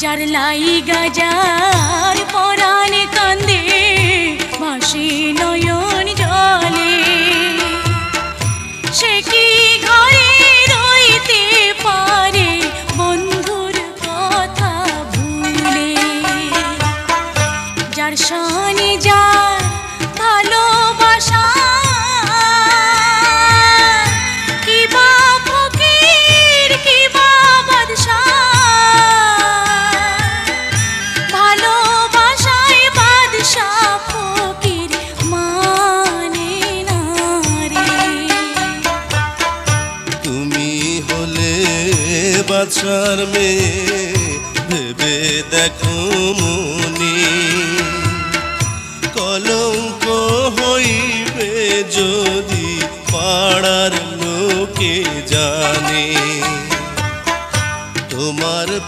যার লাইগা যার পরাণে কান্দে ভাসে নয়ন জলে, সে কি ঘরে রইতে পারে বন্ধুর কথা ভুলে। যার শানে যার ভালোবাসা কিবা ফকির কিবা বাদশা, ভালোবাসায় বাদশা ফকির মানে না রে। তুমি হলে বাদশার মেয়ে ভেবে দেখো মনি, কলঙ্ক হইবে যদি পাড়ার লোকে জানে তোমার